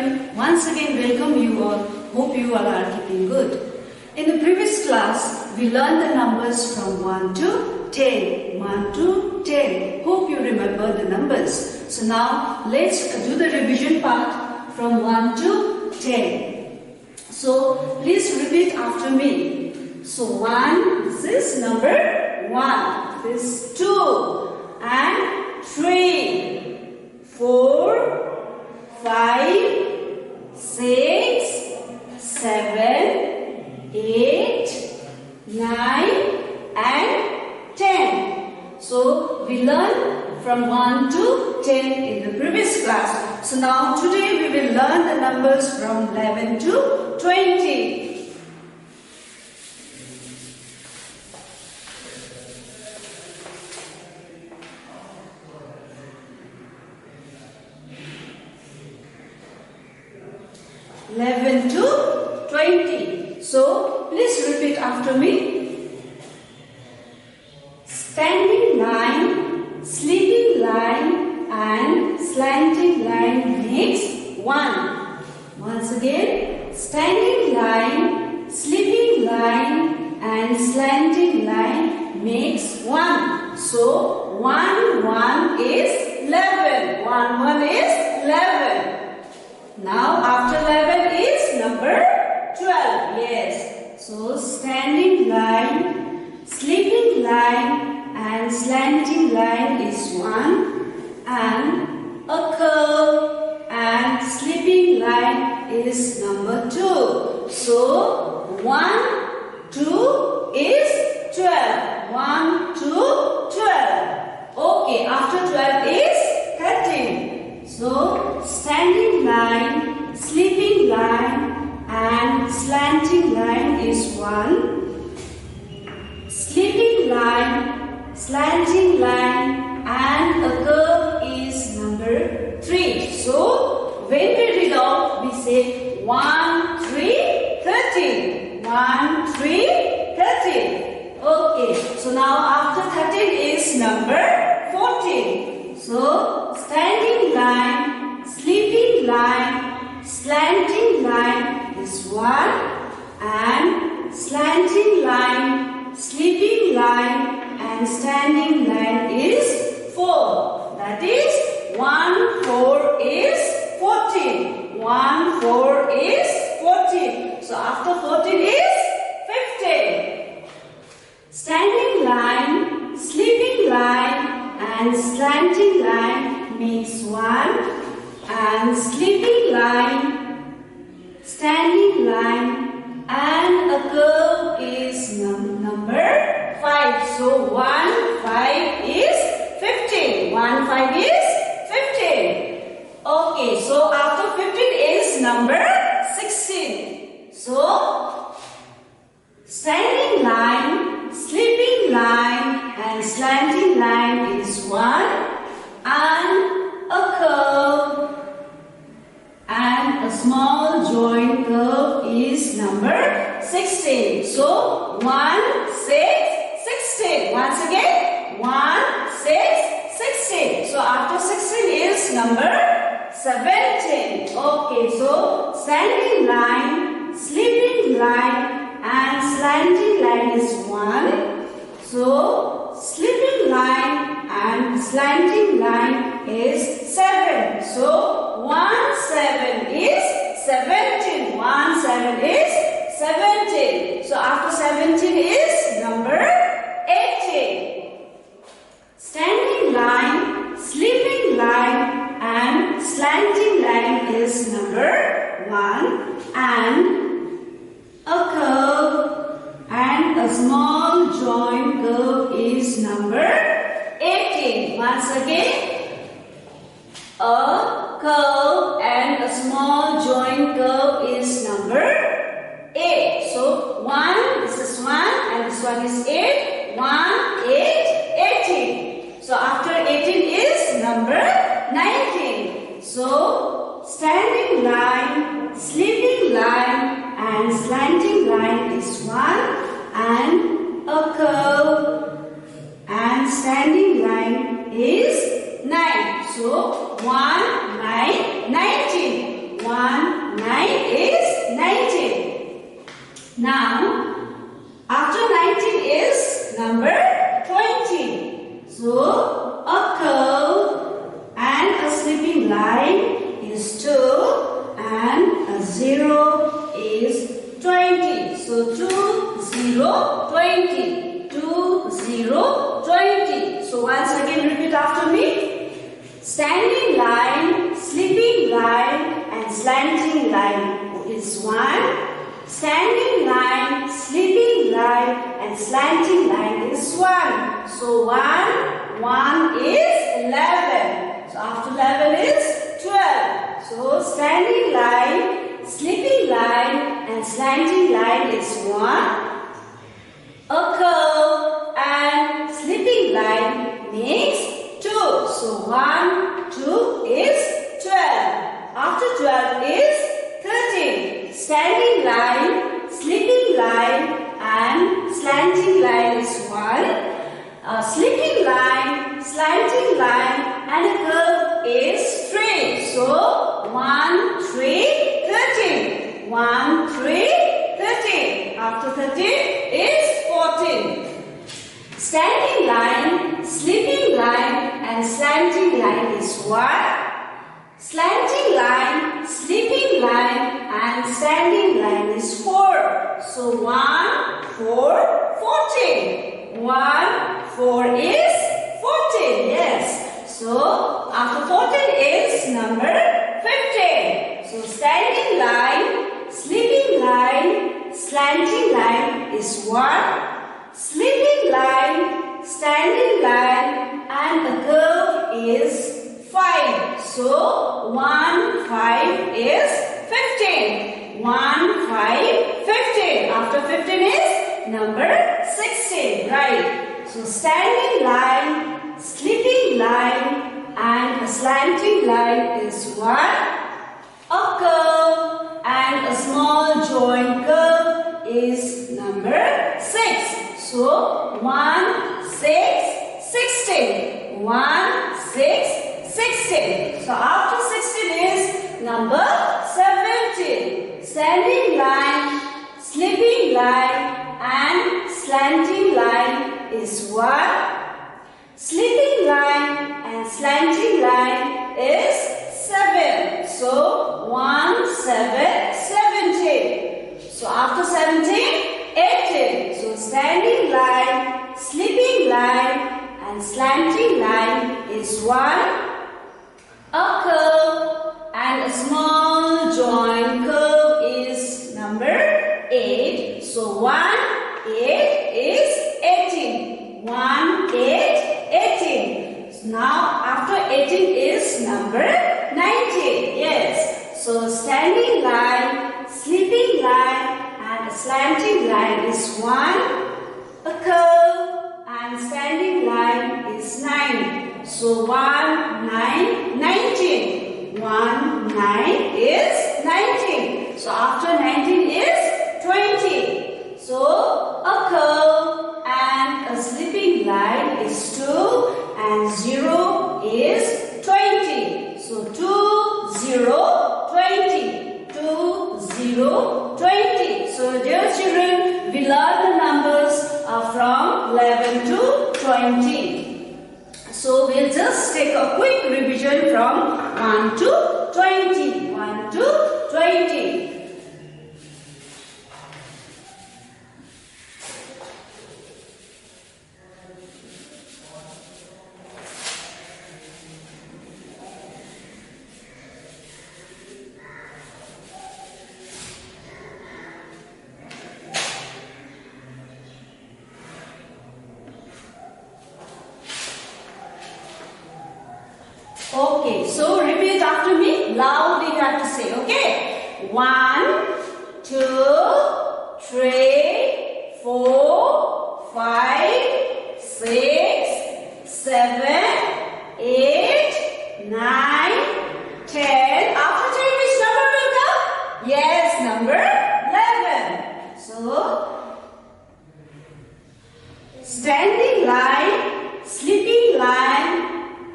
children, once again welcome you all. Hope you all are keeping good. In the previous class, we learned the numbers from 1 to 10. 1 to 10. Hope you remember the numbers. So now let's do the revision part from 1 to 10. So please repeat after me. So 1, this is number 1. This is 2 and 3, 4, 5, 6, 7, 8, 9 and 10. So we learned from 1 to 10 in the previous class. So now today we will learn the numbers from 11 to 20. To 20. So please repeat after me. Standing line, sleeping line and slanting line makes 1. Once again, standing line, sleeping line and slanting line makes 1. So 1, 1 is 11. 1, 1 is 11. Now after 11 is number 12. Yes. So standing line, sleeping line and slanting line is 1 and a curve and sleeping line is number 2. So 1, 2 is 12. 1, 2, 12. Okay, after 12 is 13. So standing line, sleeping line and slanting line is 1. Sleeping line, slanting line and a curve is number 3. So when we read out, we say 1, 3, 13. 1, 3, 13. Okay, so now after 13 is number 14. So standing line, sleeping line, slanting line is 1 and slanting line, sleeping line and standing line is 4. That is 1, 4 is 14. 1, 4 is 14. So after 14 is 15. Standing line, sleeping line and slanting line makes 1 and sleeping line, standing line and a curve is number 5. So 1, 5 is 15. 1, 5 is 15. Okay, so after 15 is number 16. So standing line, sleeping line and slanting line is 1 and a curve and a small joint curve is number 16. So 1, 6, 16. Once again, 1, 6, 16. So after 16 is number 17. Okay, so standing line, sleeping line and slanting line is 1. So sleeping line and slanting line is 7. So 1, 7 is 17. 1, 7 is 17. So after 17 is number 18. Standing line, sleeping line and slanting line is number 1 and a curve and a small joint curve is number 18. Once again, a curve and a small joint curve is number 8. So 1, this is 1 and this one is 8. 1, 8, 18. So after 18 is number 19. So standing line, sleeping line and slanting line is 1 and a curve and standing line is 9. So 1, 9, 19. 1, 1, 9 is 19. Now, after 19 is number 20. So, a curve and a slipping line is 2 and a 0 is 20. So, 2, 0, 20. 2, 0, 20. So, once again repeat after me. Standing line, slipping line and slanting line is 1. Standing line, slipping line and slanting line is 1. So 1 is 11. So after 11 is 12. So standing line, slipping line and slanting line is 1. A curve and slipping line makes 2. So 1, 2 is 12. After 12 is 13. Standing line, slipping line and slanting line is 1. A slipping line, slanting line and a curve is 3. So 1, 3, 13. 1, 3, 13. After 13 is 14. Standing line, slipping line and slanting line is 1. Slanting line, slipping line and standing line is 4. So 1, 4, 14. 1, 4 is 14. Yes. So after 14 is number 15. So standing line, slipping line, slanting line is 1. Slipping line, standing line and the curve is 5. So 1, 5 is 15. 1, 5, 15. After 15 is number 16. Right. So standing line, slipping line and a slanting line is 1. A curve and a small joint curve is number 6. So 1, 6, 16. 1, 6, 16. So after 16 is number 17. Standing line, slipping line and slanting line is 1. Slipping line and slanting line is 7. So 1, 7, 17. So after 17, 18. So standing line, slipping line and slanting line is 1. A curve and a small joint curve is number 8. So 1, 8 is 18. 1, 8, 18. So now after 18 is number 19. Yes. So standing line, slipping line and a slanting line is 1. A curve and standing line is 9. So 1, 9, 19. 1, 9 is 19. So after 19 is 20. So a curve and a slipping line is 2 and 0 is 20. So 2, 0, 20. 2, 0, 20. So dear children, we learn the numbers from 11 to 20. So we'll just take a quick revision from 1 to 20. 1 to 20. Okay, so repeat after me. Loud you have to say, okay? 1, 2, 3, 4, 5, 6, 7, 8, 9, 10. After 10, which number will come? Yes, number 11. So, standing line, slipping line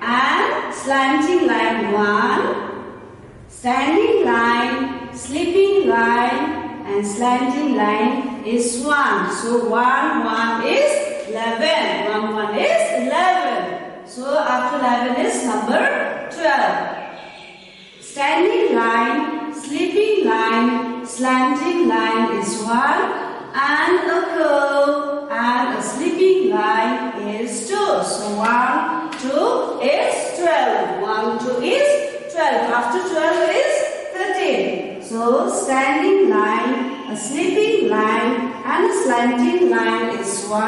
and slanting line 1, standing line, sleeping line and slanting line is 1. So 1, 1 is 11. 1, 1 is 11. So after 11 is number 12. Standing line, sleeping line, slanting line is 1, and a curve and a sleeping line is 2. So 1, 2 is 12. 1, 2 is 12. After 12 is 13. So standing line, a sleeping line and a slanting line is 1,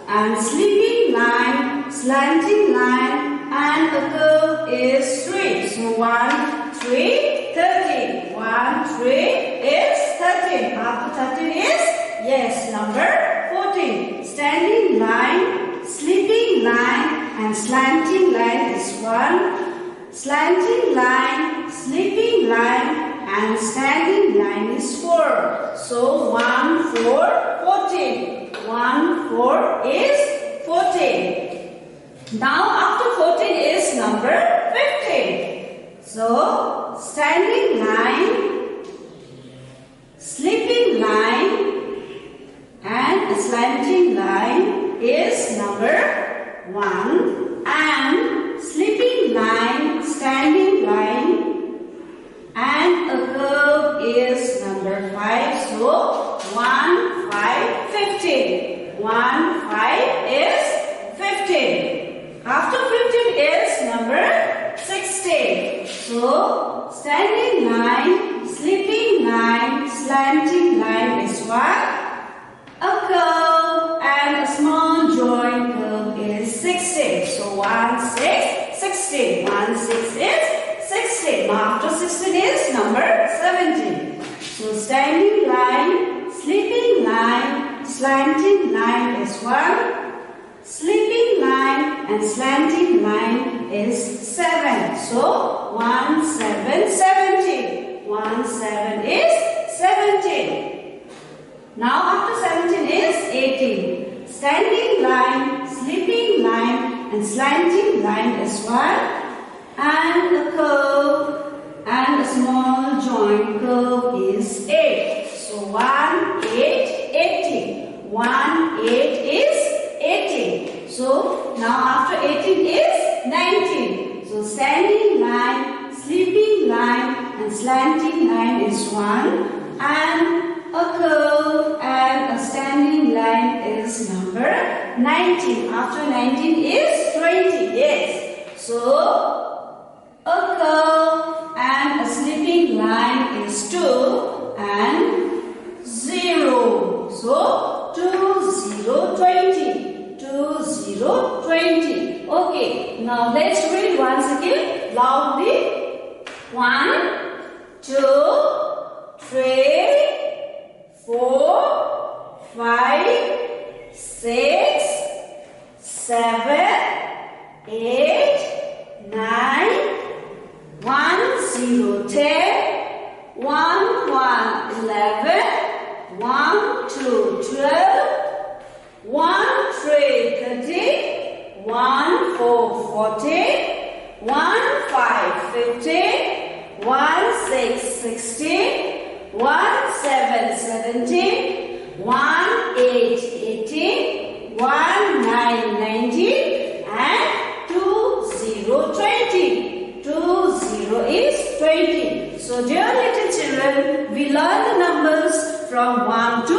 and sleeping line, slanting line and a curve is 3. So 1, 3, 13. 1, 3 is 13. After 13 is, yes, number 14. Standing line, sleeping line and slanting line is 1. Slanting line, sleeping line and standing line is 4. So 1, 4, 14. 1, 4 is 14. Now after 14 is number 15. So standing line, sleeping line and a slanting line is number 1, and sleeping line, standing line and a curve is number 5. So 1, 5, 15. 1, 5 is 15. After 15 is number 16. So standing line, sleeping line, slanting line is 1. A curve and a small joint curve is 16. So 1, 6, 16. 1, 6 is 16. Now after 16 is number 17. So standing line, sleeping line, slanting line is 1. Sleeping line and slanting line is 7. So 1, 7, 17. 1, 7 is 17. Now after 17 is 18. Standing line, sleeping line and slanting line is 1, and a curve and a small joint curve is 8. So 1, 8, 18. 1, 8 is 18. So now after 18 is 19. So standing line, sleeping line and slanting line is 1, and a curve and a standing line is number 19. After 19 is 20. Yes. So a curve and a sleeping line is 2 and 0. So 2, 0, 20. 2, 0, 20. Okay. Now let's read once again loudly. 1, 2, 3, 4, 5, 6, 7, 8, 9, 1, 0, 10, 1, 1, 11, 1, 2, 12, 1, 3, 13, 1, 4, 14, 1, 5, 15, 1, 6, 16, 1, 7, 17, 1, 8, 18, 1, 9, 19, and 2, 0, 20. 2, 0 is 20. So dear little children, we learn the numbers from 1 to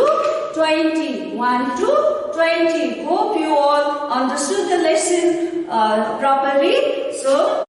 20. 1 to 20. Hope you all understood the lesson properly. So